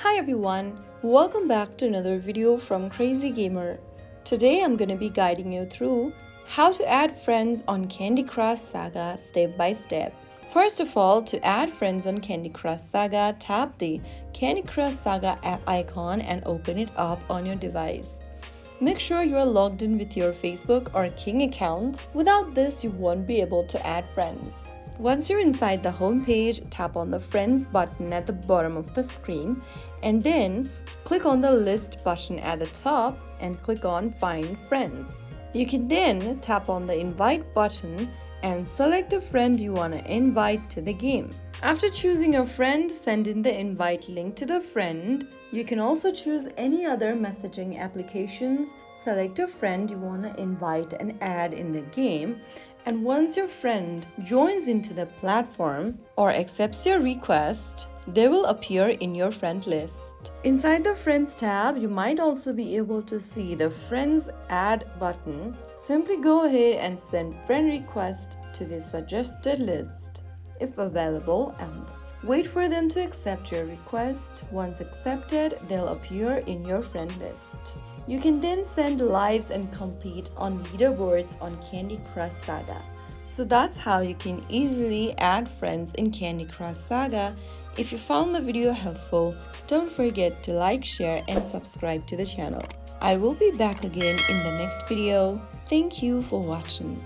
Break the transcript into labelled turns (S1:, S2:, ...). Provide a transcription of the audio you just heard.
S1: Hi everyone, welcome back to another video from Crazy Gamer. Today I'm going to be guiding you through how to add friends on Candy Crush Saga step by step. First of all, to add friends on Candy Crush Saga, tap the Candy Crush Saga app icon and open it up on your device. Make sure you are logged in with your Facebook or King account. Without this, you won't be able to add friends. Once you're inside the home page, tap on the Friends button at the bottom of the screen and then click on the List button at the top and click on Find Friends. You can then tap on the Invite button and select a friend you want to invite to the game. After choosing a friend, send in the invite link to the friend. You can also choose any other messaging applications. Select a friend you want to invite and add in the game. And once your friend joins into the platform or accepts your request, they will appear in your friend list. Inside the Friends tab, you might also be able to see the Friends Add button. Simply go ahead and send friend request to the suggested list if available and wait for them to accept your request. Once accepted, they'll appear in your friend list. You can then send lives and compete on leaderboards on Candy Crush Saga. So that's how you can easily add friends in Candy Crush Saga. If you found the video helpful, don't forget to like, share and subscribe to the channel. I will be back again in the next video. Thank you for watching.